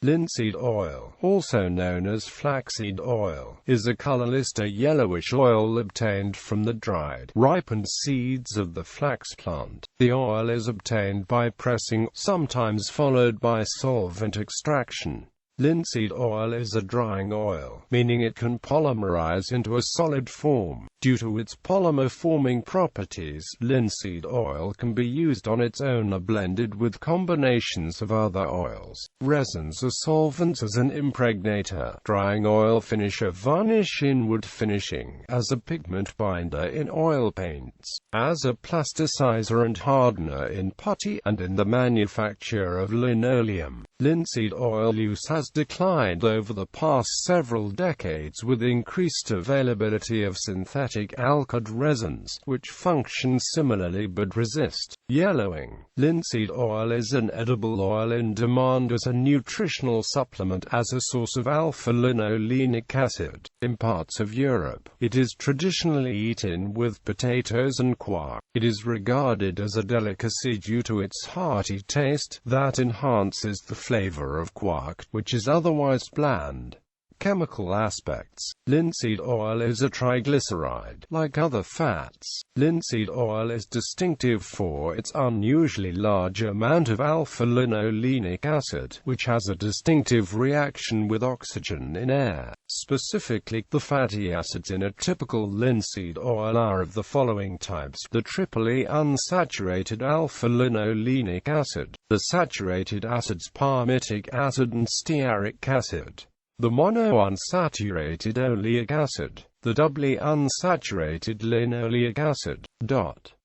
Linseed oil, also known as flaxseed oil, is a colourless yellowish oil obtained from the dried, ripened seeds of the flax plant. The oil is obtained by pressing, sometimes followed by solvent extraction. Linseed oil is a drying oil, meaning it can polymerize into a solid form. Due to its polymer-forming properties, linseed oil can be used on its own or blended with combinations of other oils, resins or solvents as an impregnator, drying oil finisher, varnish in wood finishing, as a pigment binder in oil paints, as a plasticizer and hardener in putty, and in the manufacture of linoleum. Linseed oil use has declined over the past several decades with increased availability of synthetic alkyd resins, which function similarly but resist yellowing. Linseed oil is an edible oil in demand as a nutritional supplement as a source of alpha-linolenic acid. In parts of Europe, it is traditionally eaten with potatoes and quark. It is regarded as a delicacy due to its hearty taste that enhances the flavor of quark, which is otherwise bland. Chemical aspects. Linseed oil is a triglyceride. Like other fats, linseed oil is distinctive for its unusually large amount of alpha-linolenic acid, which has a distinctive reaction with oxygen in air. Specifically, the fatty acids in a typical linseed oil are of the following types: the triply unsaturated alpha-linolenic acid, the saturated acids palmitic acid and stearic acid, the monounsaturated oleic acid, the doubly unsaturated linoleic acid,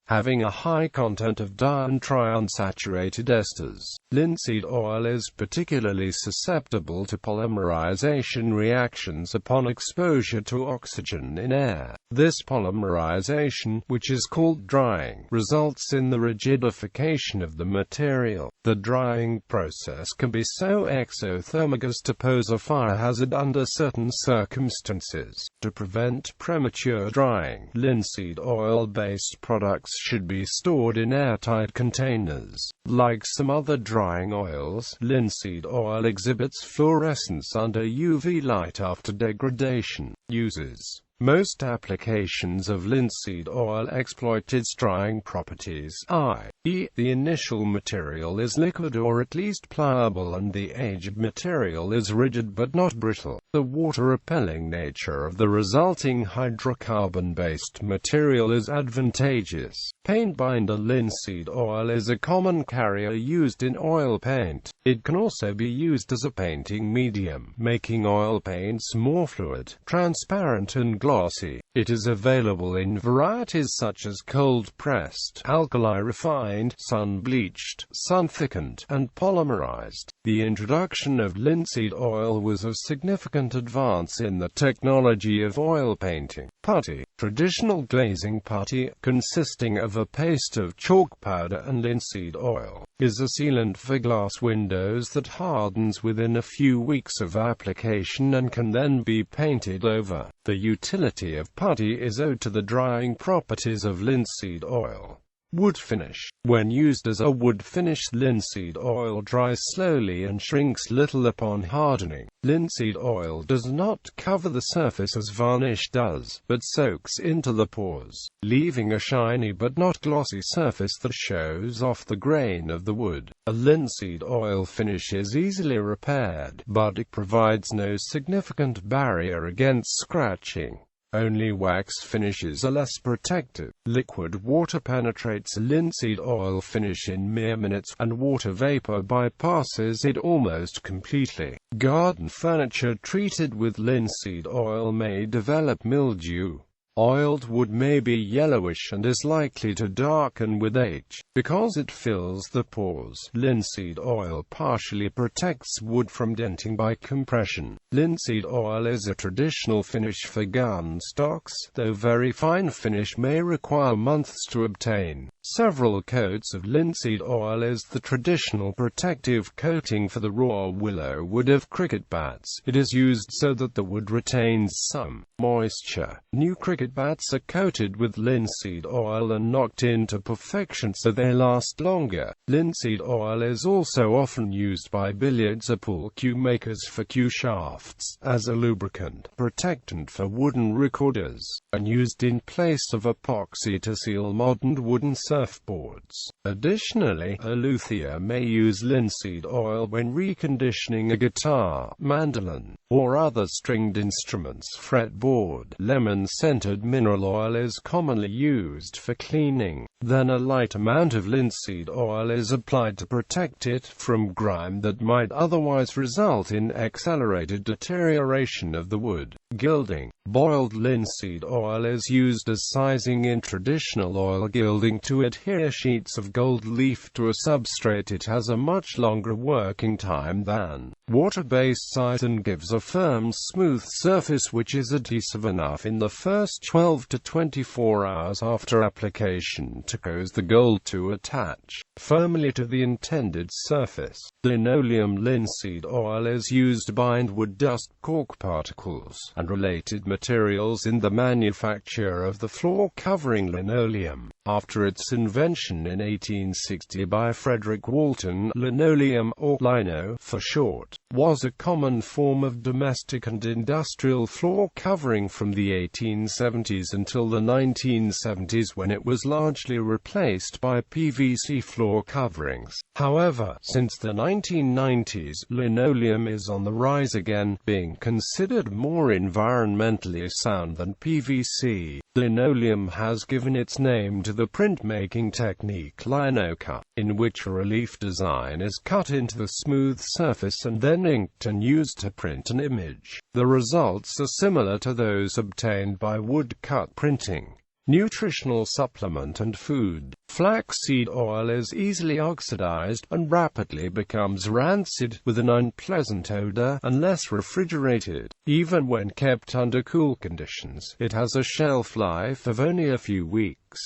having a high content of di- and triunsaturated esters. Linseed oil is particularly susceptible to polymerization reactions upon exposure to oxygen in air. This polymerization, which is called drying, results in the rigidification of the material. The drying process can be so exothermic as to pose a fire hazard under certain circumstances. To prevent premature drying, linseed oil-based products should be stored in airtight containers. Like some other drying oils, linseed oil exhibits fluorescence under UV light after degradation. Uses. Most applications of linseed oil exploit its drying properties, i.e., the initial material is liquid or at least pliable and the aged material is rigid but not brittle. The water-repelling nature of the resulting hydrocarbon-based material is advantageous. Paint binder. Linseed oil is a common carrier used in oil paint. It can also be used as a painting medium, making oil paints more fluid, transparent and glossy. It is available in varieties such as cold-pressed, alkali-refined, sun-bleached, sun-thickened, and polymerized. The introduction of linseed oil was a significant advance in the technology of oil painting. Putty. Traditional glazing putty, consisting of a paste of chalk powder and linseed oil, is a sealant for glass windows that hardens within a few weeks of application and can then be painted over. The utility of putty is owed to the drying properties of linseed oil. Wood finish. When used as a wood finish, linseed oil dries slowly and shrinks little upon hardening. Linseed oil does not cover the surface as varnish does, but soaks into the pores, leaving a shiny but not glossy surface that shows off the grain of the wood. A linseed oil finish is easily repaired, but it provides no significant barrier against scratching. Only wax finishes are less protective. Liquid water penetrates a linseed oil finish in mere minutes, and water vapor bypasses it almost completely. Garden furniture treated with linseed oil may develop mildew. Oiled wood may be yellowish and is likely to darken with age. Because it fills the pores, linseed oil partially protects wood from denting by compression. Linseed oil is a traditional finish for gun stocks, though very fine finish may require months to obtain. Several coats of linseed oil is the traditional protective coating for the raw willow wood of cricket bats. It is used so that the wood retains some moisture. New cricket bats are coated with linseed oil and knocked into perfection so they last longer. Linseed oil is also often used by billiards or pool cue makers for cue shafts, as a lubricant, protectant for wooden recorders, and used in place of epoxy to seal modern wooden surfboards. Additionally, a luthier may use linseed oil when reconditioning a guitar, mandolin, or other stringed instruments fretboard. Lemon-scented mineral oil is commonly used for cleaning. Then a light amount of linseed oil is applied to protect it from grime that might otherwise result in accelerated deterioration of the wood. Gilding. Boiled linseed oil is used as sizing in traditional oil gilding to adhere sheets of gold leaf to a substrate. It has a much longer working time than water-based size and gives a firm, smooth surface which is adhesive enough in the first 12 to 24 hours after application to cause the gold to attach firmly to the intended surface. Linoleum linseed oil is used to bind wood dust, cork particles, and related materials in the manufacture of the floor covering linoleum. After its invention in 1860 by Frederick Walton, linoleum, or lino for short, was a common form of domestic and industrial floor covering from the 1870s until the 1970s, when it was largely replaced by PVC floor coverings. However, since the 1990s, linoleum is on the rise again, being considered more environmentally sound than PVC. Linoleum has given its name to the printmaking technique lino-cut, in which a relief design is cut into the smooth surface and then inked and used to print an image. The results are similar to those obtained by woodcut printing. Nutritional supplement and food. Flaxseed oil is easily oxidized and rapidly becomes rancid, with an unpleasant odor, unless refrigerated. Even when kept under cool conditions, it has a shelf life of only a few weeks.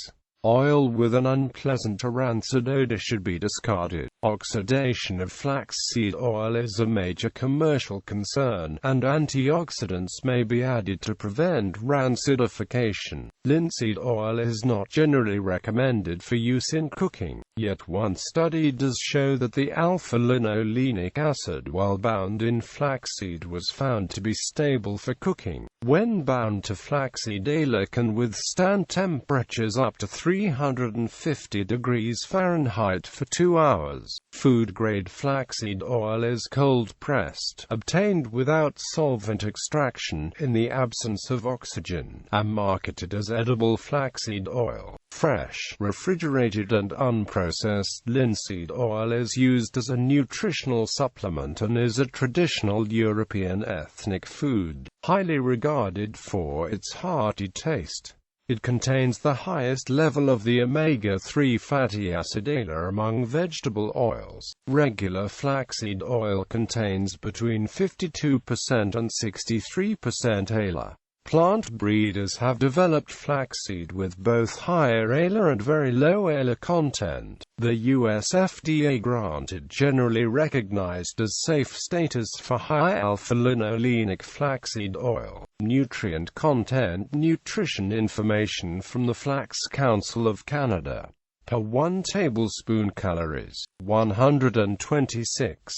Oil with an unpleasant or rancid odor should be discarded. Oxidation of flaxseed oil is a major commercial concern, and antioxidants may be added to prevent rancidification. Linseed oil is not generally recommended for use in cooking, yet one study does show that the alpha-linolenic acid, while bound in flaxseed, was found to be stable for cooking. When bound to flaxseed, oil can withstand temperatures up to 350 degrees Fahrenheit for 2 hours. Food-grade flaxseed oil is cold-pressed, obtained without solvent extraction, in the absence of oxygen, and marketed as edible flaxseed oil. Fresh, refrigerated and unprocessed linseed oil is used as a nutritional supplement and is a traditional European ethnic food, highly regarded for its hearty taste. It contains the highest level of the omega-3 fatty acid ALA among vegetable oils. Regular flaxseed oil contains between 52% and 63% ALA. Plant breeders have developed flaxseed with both higher ALA and very low ALA content. The US FDA granted generally recognized as safe status for high alpha-linolenic flaxseed oil. Nutrient content. Nutrition information from the Flax Council of Canada. Per 1 tablespoon calories, 126.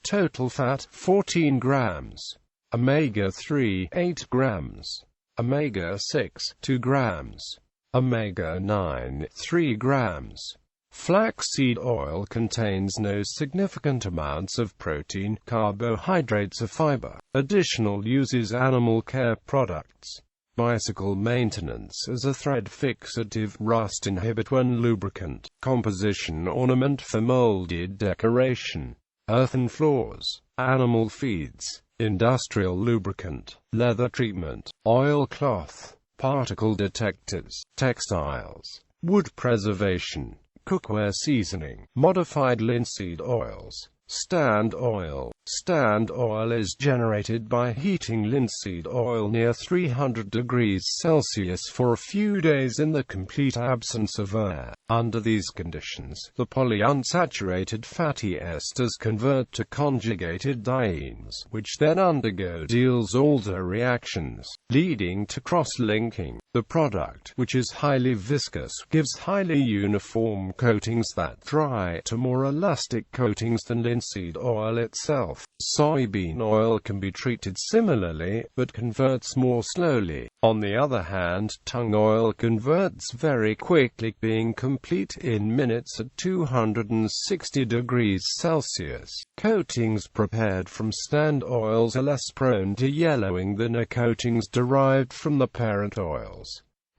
Total fat, 14 grams. Omega-3, 8 grams. Omega-6, 2 grams. Omega-9, 3 grams. Flaxseed oil contains no significant amounts of protein, carbohydrates or fiber. Additional uses: animal care products. Bicycle maintenance as a thread fixative, rust inhibitor, lubricant. Composition ornament for molded decoration. Earthen floors. Animal feeds. Industrial lubricant. Leather treatment. Oilcloth. Particle detectors. Textiles. Wood preservation. Cookware seasoning. Modified linseed oils. Stand oil. Stand oil is generated by heating linseed oil near 300 degrees Celsius for a few days in the complete absence of air. Under these conditions, the polyunsaturated fatty esters convert to conjugated dienes, which then undergo Diels-Alder reactions, leading to cross-linking. The product, which is highly viscous, gives highly uniform coatings that dry to more elastic coatings than linseed oil itself. Soybean oil can be treated similarly, but converts more slowly. On the other hand, tung oil converts very quickly, being complete in minutes at 260 degrees Celsius. Coatings prepared from stand oils are less prone to yellowing than are coatings derived from the parent oils.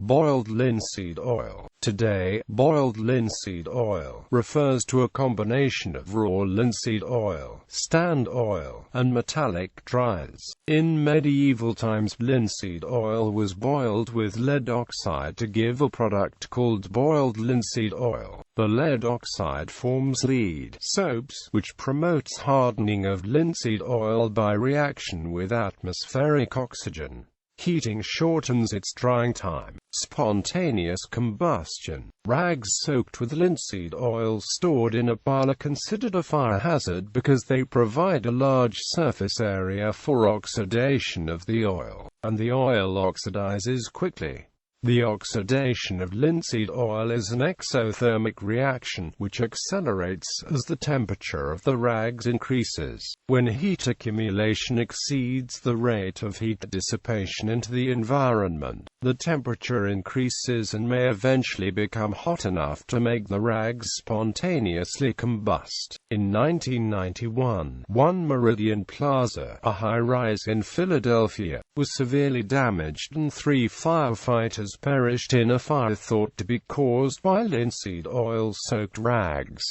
Boiled linseed oil. Today, boiled linseed oil refers to a combination of raw linseed oil, stand oil, and metallic dryers. In medieval times, linseed oil was boiled with lead oxide to give a product called boiled linseed oil. The lead oxide forms lead soaps, which promotes hardening of linseed oil by reaction with atmospheric oxygen. Heating shortens its drying time. Spontaneous combustion. Rags soaked with linseed oil stored in a pile are considered a fire hazard because they provide a large surface area for oxidation of the oil, and the oil oxidizes quickly. The oxidation of linseed oil is an exothermic reaction, which accelerates as the temperature of the rags increases. When heat accumulation exceeds the rate of heat dissipation into the environment, the temperature increases and may eventually become hot enough to make the rags spontaneously combust. In 1991, One Meridian Plaza, a high-rise in Philadelphia, was severely damaged and 3 firefighters perished in a fire thought to be caused by linseed oil-soaked rags.